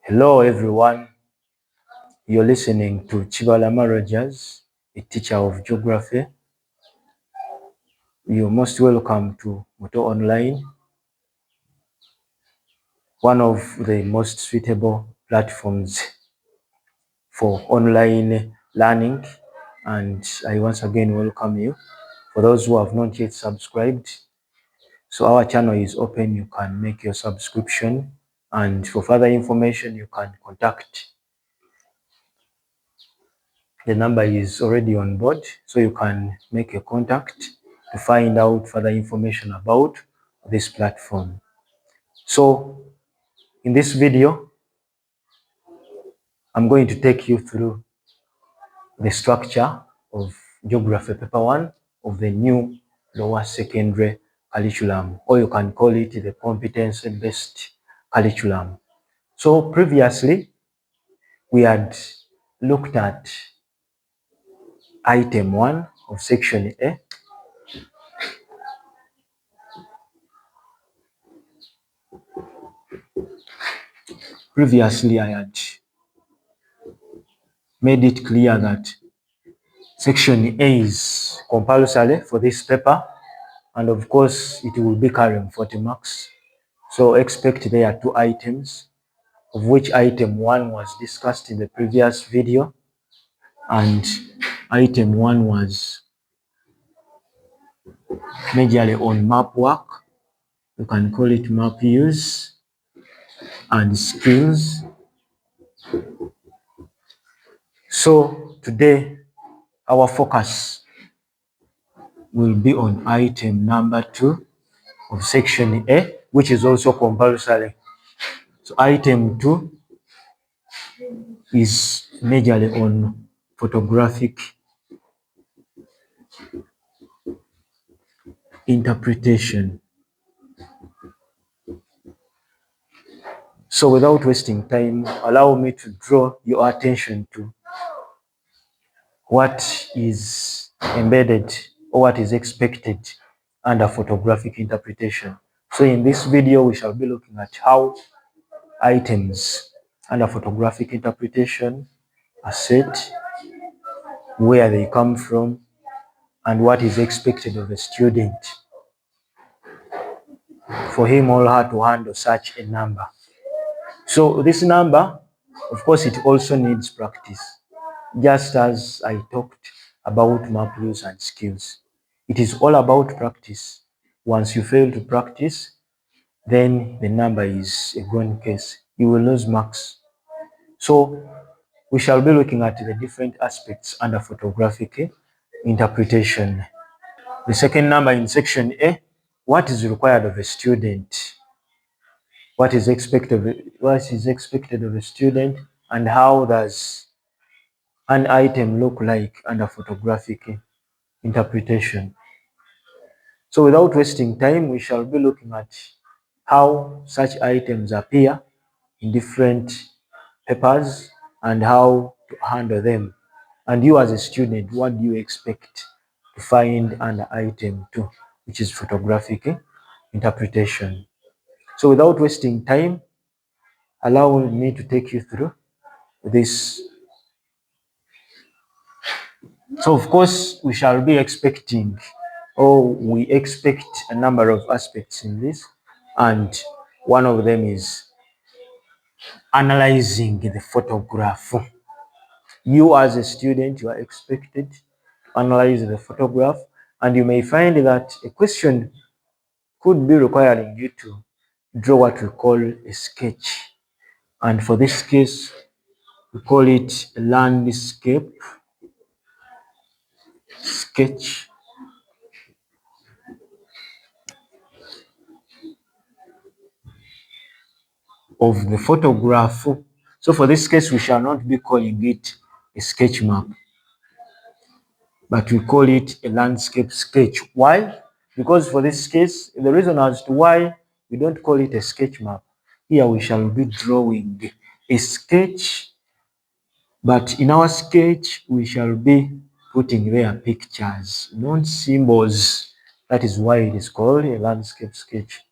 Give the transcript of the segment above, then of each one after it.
Hello everyone, you're listening to Chibalama Rogers, a teacher of geography. You're most welcome to Moto Online, one of the most suitable platforms for online learning. And I once again welcome you. For those who have not yet subscribed, so our channel is open, you can make your subscription. And for further information, you can contact. The number is already on board, so you can make a contact to find out further information about this platform. So in this video, I'm going to take you through the structure of Geography Paper 1 of the new lower secondary curriculum, or you can call it the competency-based curriculum. So previously, we had looked at item 1 of section A. Previously, I had made it clear that section A is compulsory for this paper, and of course it will be carrying 40 marks. So expect there are 2 items, of which item 1 was discussed in the previous video, and item 1 was majorly on map work. You can call it map use and skills. So today our focus will be on item number 2 of section A, which is also compulsory. So item 2 is majorly on photographic interpretation. So without wasting time, allow me to draw your attention to what is embedded or what is expected under photographic interpretation. So in this video, we shall be looking at how items under photographic interpretation are set, where they come from, and what is expected of a student for him or her to handle such a number. So this number, of course, it also needs practice. Just as I talked about map use and skills, it is all about practice. Once you fail to practice, then the number is a gone case. You will lose marks. So we shall be looking at the different aspects under photographic interpretation. The second number in section A, what is required of a student? What is expected of a student, and how does an item look like under photographic interpretation? So without wasting time, we shall be looking at how such items appear in different papers and how to handle them. And you as a student, what do you expect to find under item 2, which is photographic interpretation? So without wasting time, allow me to take you through this. So of course, we shall be expecting, or we expect a number of aspects in this, and one of them is analyzing the photograph. You as a student, you are expected to analyze the photograph, and you may find that a question could be requiring you to draw what we call a sketch. And for this case, we call it a landscape sketch of the photograph. So for this case, we shall not be calling it a sketch map, but we call it a landscape sketch. Why? Because for this case, the reason as to why we don't call it a sketch map, here we shall be drawing a sketch, but in our sketch, we shall be putting there pictures, not symbols. That is why it is called a landscape sketch.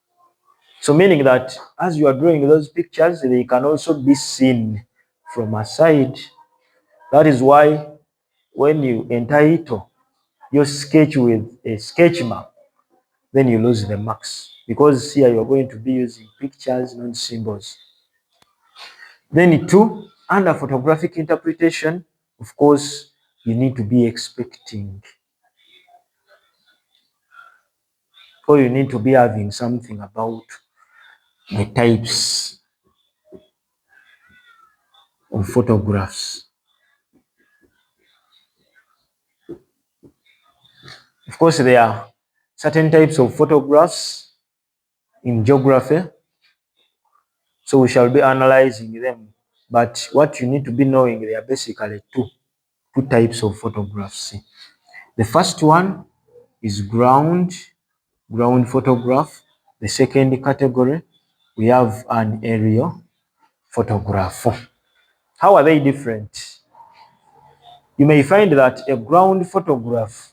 So meaning that as you are drawing those pictures, they can also be seen from a side. That is why when you entitle your sketch with a sketch mark, then you lose the marks, because here you are going to be using pictures, not symbols. Then two, under photographic interpretation, of course, you need to be expecting, or you need to be having something about the types of photographs. Of course, there are certain types of photographs in geography, so we shall be analyzing them. But what you need to be knowing, there are basically two types of photographs. The first one is ground photograph. The second category, we have an aerial photograph. How are they different? You may find that a ground photograph,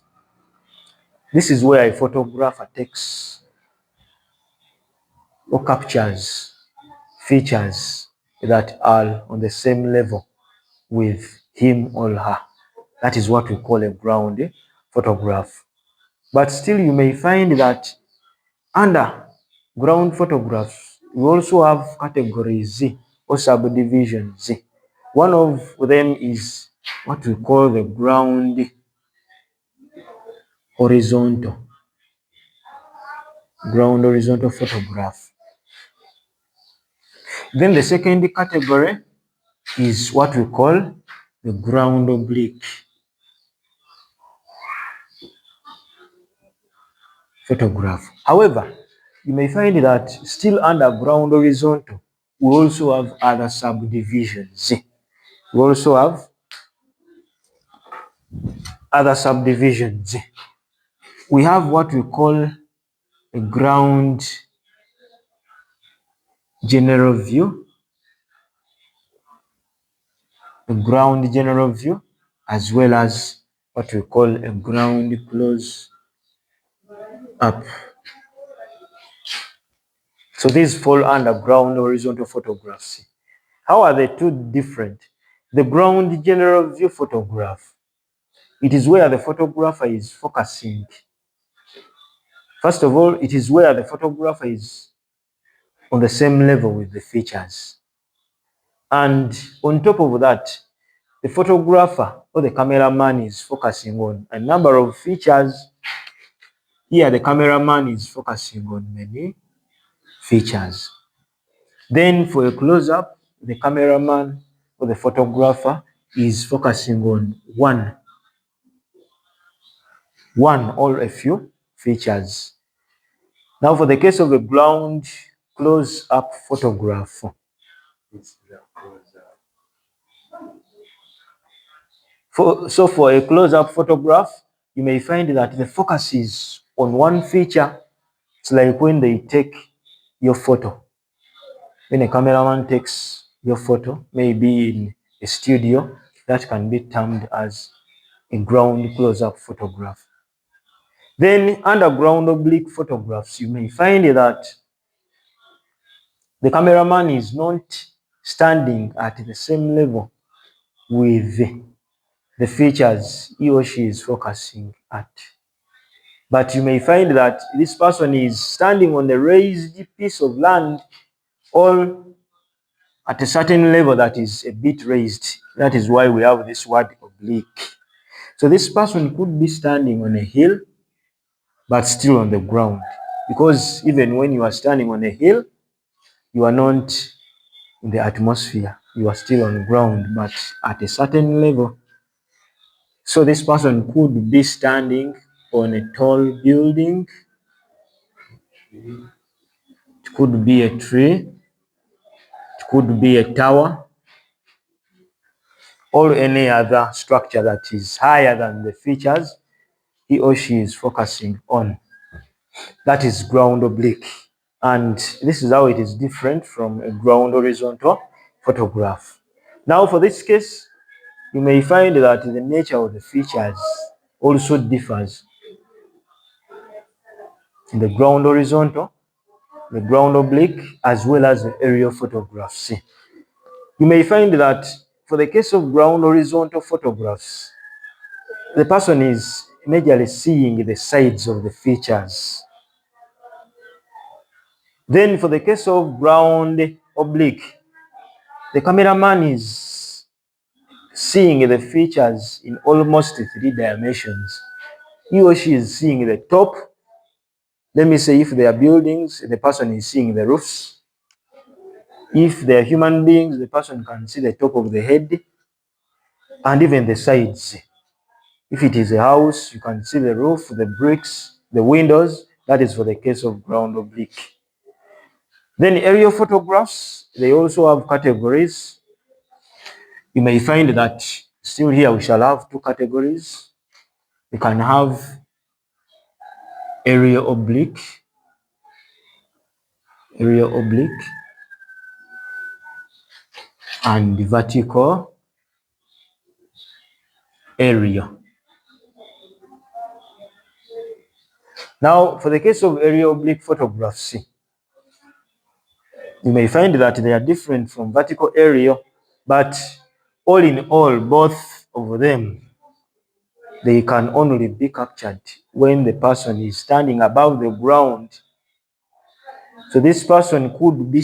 this is where a photographer takes or captures features that are on the same level with him or her. That is what we call a ground photograph. But still, you may find that under ground photographs, we also have categories or subdivisions. One of them is what we call the horizontal, ground horizontal photograph. Then the second category is what we call the ground oblique photograph. However, you may find that still under ground horizontal, we also have other subdivisions. We also have other subdivisions. We have what we call a ground general view, as well as what we call a ground close up. So these fall under ground horizontal photographs. How are the two different? The ground general view photograph, it is where the photographer is focusing. First of all, it is where the photographer is on the same level with the features. And on top of that, the photographer or the cameraman is focusing on a number of features. Here, the cameraman is focusing on many features. Then for a close-up, the cameraman or the photographer is focusing on one or a few features. Now for the case of a ground close-up photograph, for a close-up photograph, you may find that the focus is on one feature. It's like when they take your photo. When a cameraman takes your photo, maybe in a studio, that can be termed as a ground close-up photograph. Then under ground oblique photographs, you may find that the cameraman is not standing at the same level with the features he or she is focusing at. But you may find that this person is standing on a raised piece of land or at a certain level that is a bit raised. That is why we have this word oblique. So this person could be standing on a hill, but still on the ground. Because even when you are standing on a hill, you are not in the atmosphere. You are still on the ground, but at a certain level. So this person could be standing on a tall building. It could be a tree. It could be a tower, or any other structure that is higher than the features he or she is focusing on. That is ground oblique. And this is how it is different from a ground horizontal photograph. Now for this case, you may find that the nature of the features also differs. In the ground horizontal, the ground oblique, as well as the aerial photographs. You may find that for the case of ground horizontal photographs, the person is majorly seeing the sides of the features. Then for the case of ground oblique, the cameraman is seeing the features in almost 3 dimensions. He or she is seeing the top. Let me say if they are buildings, the person is seeing the roofs. If they are human beings, the person can see the top of the head and even the sides. If it is a house, you can see the roof, the bricks, the windows. That is for the case of ground oblique. Then aerial photographs, they also have categories. You may find that still here we shall have 2 categories. We can have aerial oblique, and vertical aerial. Now, for the case of aerial oblique photographs, you may find that they are different from vertical aerial, but all in all, both of them, they can only be captured when the person is standing above the ground. So this person could be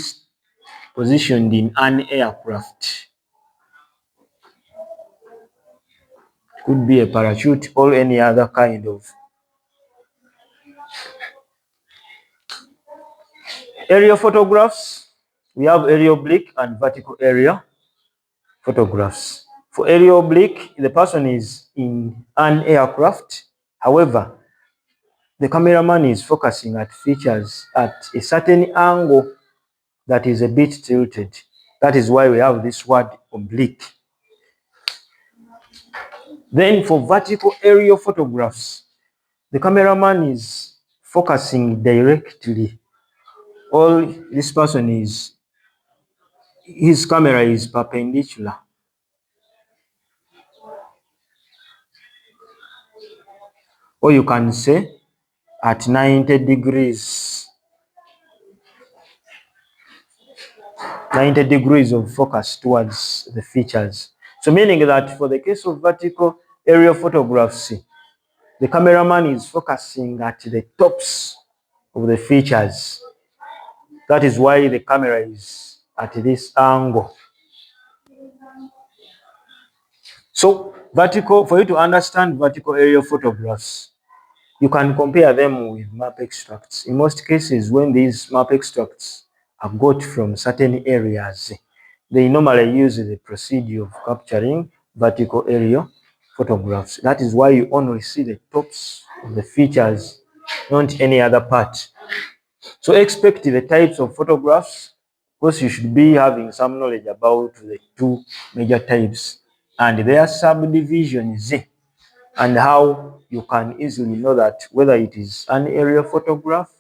positioned in an aircraft, could be a parachute or any other kind of aerial photographs. We have aerial oblique and vertical aerial photographs. For aerial oblique, the person is in an aircraft. However, the cameraman is focusing at features at a certain angle that is a bit tilted. That is why we have this word oblique. Then for vertical aerial photographs, the cameraman is focusing directly. All this person is, his camera is perpendicular. Or you can say at 90 degrees. 90 degrees of focus towards the features. So meaning that for the case of vertical aerial photographs, the cameraman is focusing at the tops of the features. That is why the camera is at this angle. So vertical, for you to understand vertical aerial photographs, you can compare them with map extracts. In most cases, when these map extracts are got from certain areas, they normally use the procedure of capturing vertical aerial photographs. That is why you only see the tops of the features, not any other part. So expect the types of photographs. Of course, you should be having some knowledge about the 2 major types and their subdivisions, and how you can easily know that whether it is an aerial photograph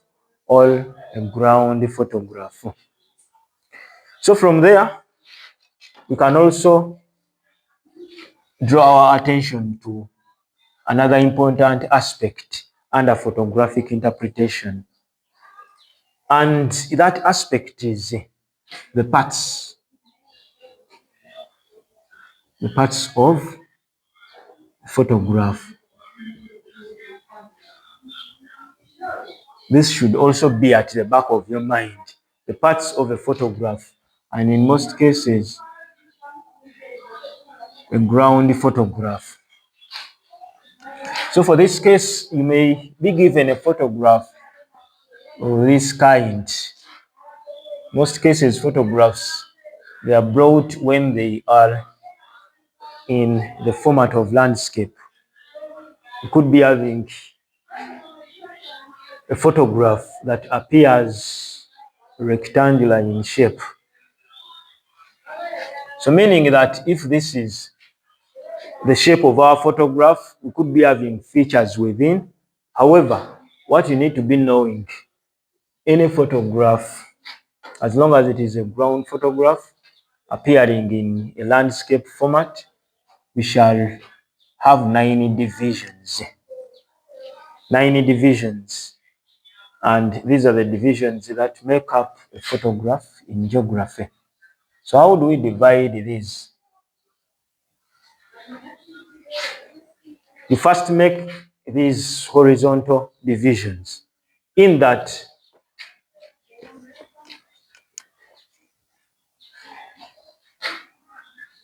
or a ground photograph. So from there, we can also draw our attention to another important aspect under photographic interpretation. And that aspect is the parts of photograph. This should also be at the back of your mind, the parts of a photograph, and in most cases, a ground photograph. So for this case, you may be given a photograph of this kind. Most cases, photographs, they are brought when they are in the format of landscape. You could be having a photograph that appears rectangular in shape. So meaning that if this is the shape of our photograph, we could be having features within. However, what you need to be knowing, any photograph, as long as it is a ground photograph appearing in a landscape format, we shall have 9 divisions. 9 divisions. And these are the divisions that make up a photograph in geography. So how do we divide these? You first make these horizontal divisions in that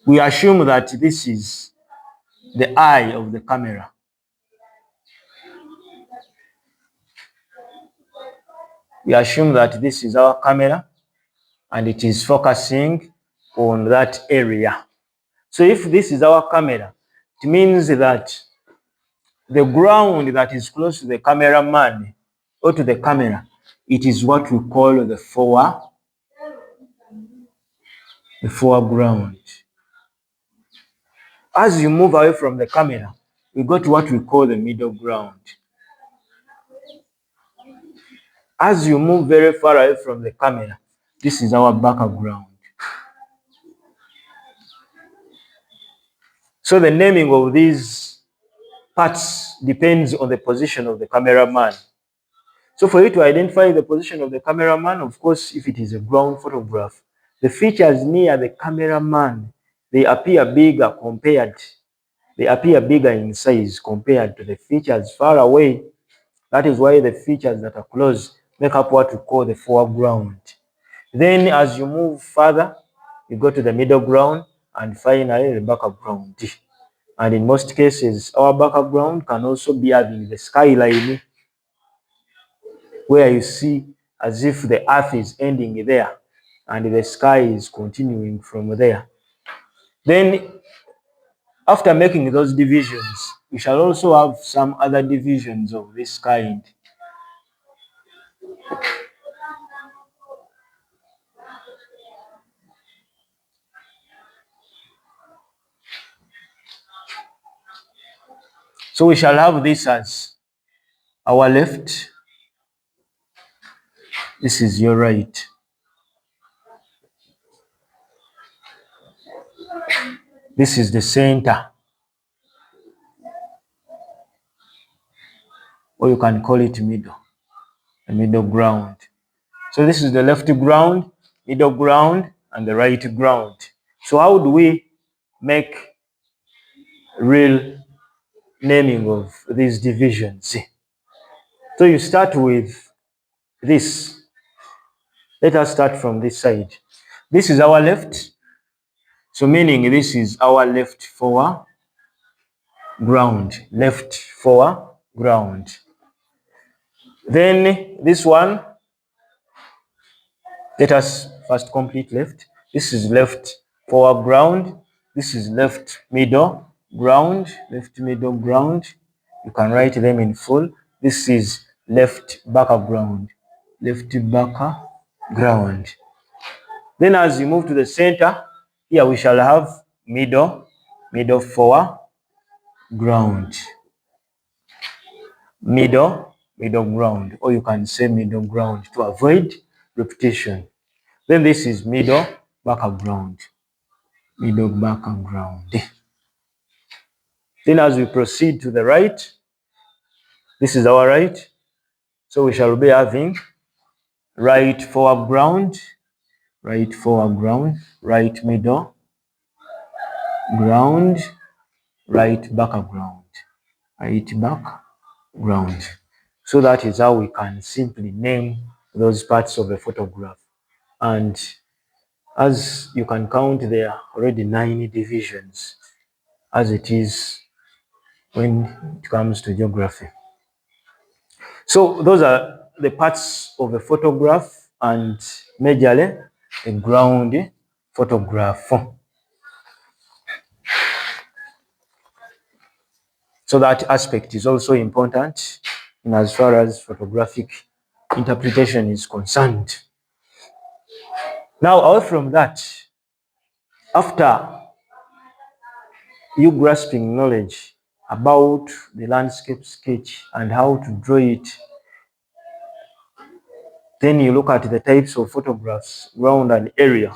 we assume that this is the eye of the camera. We assume that this is our camera and it is focusing on that area. So if this is our camera, it means that the ground that is close to the cameraman or to the camera, it is what we call the foreground. As you move away from the camera, we go to what we call the middle ground. As you move very far away from the camera, this is our background. So the naming of these parts depends on the position of the cameraman. So for you to identify the position of the cameraman, of course, if it is a ground photograph, the features near the cameraman, they appear bigger in size compared to the features far away. That is why the features that are close make up what we call the foreground. Then as you move further, you go to the middle ground and finally the background. And in most cases, our background can also be having the skyline, where you see as if the earth is ending there and the sky is continuing from there. Then after making those divisions, we shall also have some other divisions of this kind. So we shall have this as our left. This is your right. This is the center, or you can call it middle, the middle ground. So this is the left ground, middle ground, and the right ground. So how do we make real naming of these divisions? So you start with this. Let us start from this side. This is our left. So meaning this is our left foreground, left foreground. Then this one, let us first complete left. This is left foreground. This is left middle ground, left middle ground. You can write them in full. This is left background, left background. Then as you move to the center, here we shall have middle foreground, middle ground, or you can say middle ground to avoid repetition. Then this is middle background, middle background. Then as we proceed to the right, this is our right. So we shall be having right foreground, right middle ground, right background, right background. So that is how we can simply name those parts of a photograph. And as you can count, there are already 9 divisions, as it is when it comes to geography. So those are the parts of a photograph, and majorly a ground photograph. So that aspect is also important in as far as photographic interpretation is concerned. Now, away from that, after you grasping knowledge about the landscape sketch and how to draw it, then you look at the types of photographs around an area.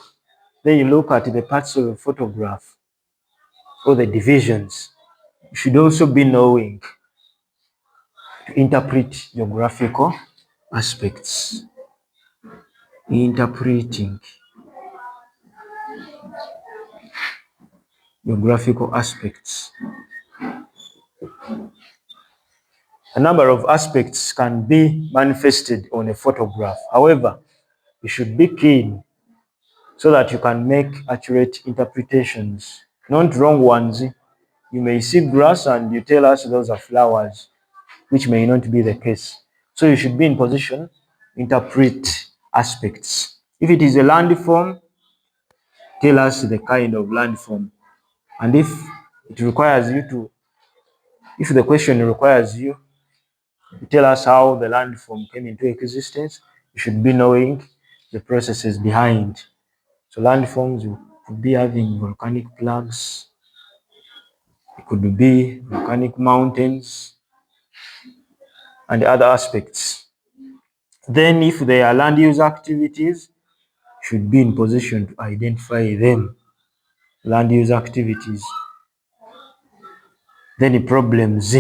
Then you look at the parts of a photograph or the divisions. You should also be knowing to interpret geographical aspects, interpreting geographical aspects. A number of aspects can be manifested on a photograph. However, you should be keen so that you can make accurate interpretations, not wrong ones. You may see grass and you tell us those are flowers, which may not be the case. So you should be in position to interpret aspects. If it is a landform, tell us the kind of landform. And if the question requires you to tell us how the landform came into existence, you should be knowing the processes behind. So landforms could be having volcanic plugs, it could be volcanic mountains, and other aspects. Then if there are land use activities, should be in position to identify them, land use activities. Then the problems.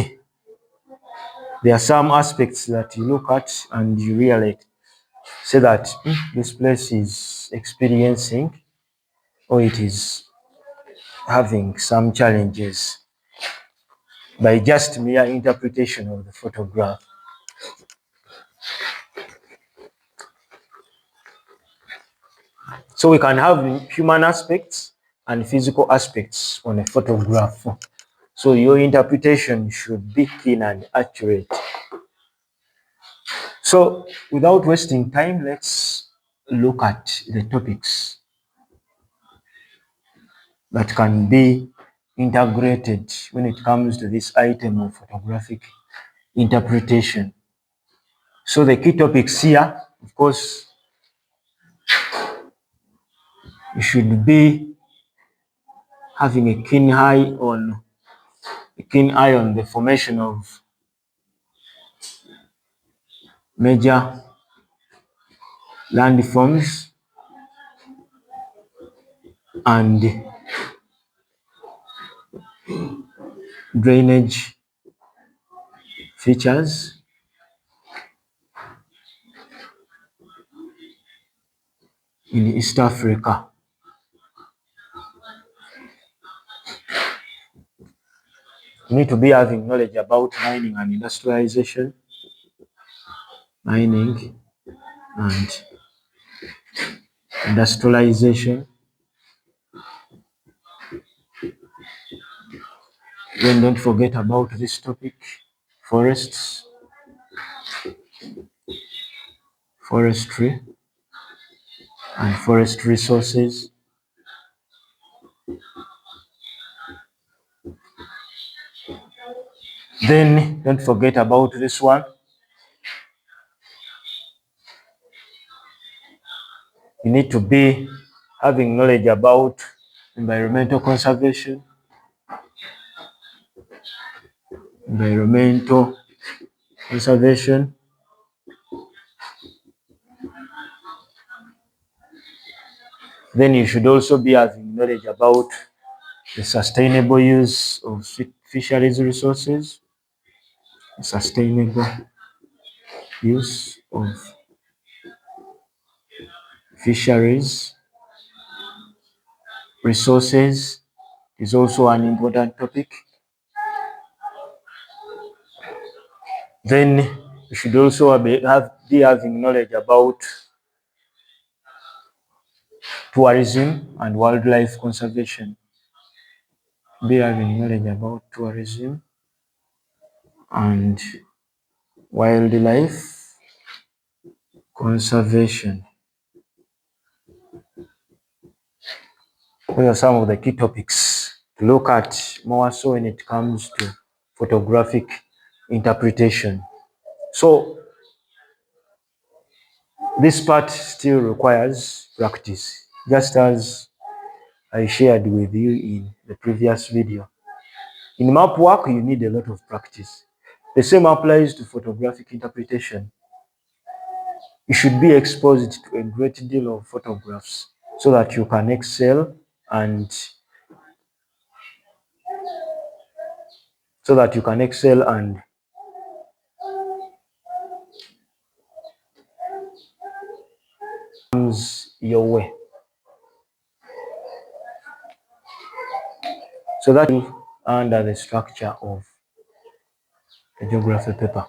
There are some aspects that you look at and you really say that this place is experiencing or it is having some challenges by just mere interpretation of the photograph. So we can have human aspects and physical aspects on a photograph. So your interpretation should be keen and accurate. So without wasting time, let's look at the topics that can be integrated when it comes to this item of photographic interpretation. So the key topics here, of course, you should be having a keen eye on the formation of major landforms and drainage features. In East Africa. You need to be having knowledge about mining and industrialization. Mining and industrialization. Then don't forget about this topic, forests, forestry, and forest resources. Then don't forget about this one. You need to be having knowledge about environmental conservation, environmental conservation, then you should also be having knowledge about the sustainable use of fisheries resources, sustainable use of fisheries resources is also an important topic. Then you should also be having knowledge about tourism and wildlife conservation. Be having knowledge about tourism and wildlife conservation. Those are some of the key topics to look at more so when it comes to photographic interpretation. So this part still requires practice, just as I shared with you in the previous video. In map work, you need a lot of practice. The same applies to photographic interpretation. You should be exposed to a great deal of photographs so that you can excel and lose your way. So that is under the structure of the geography paper.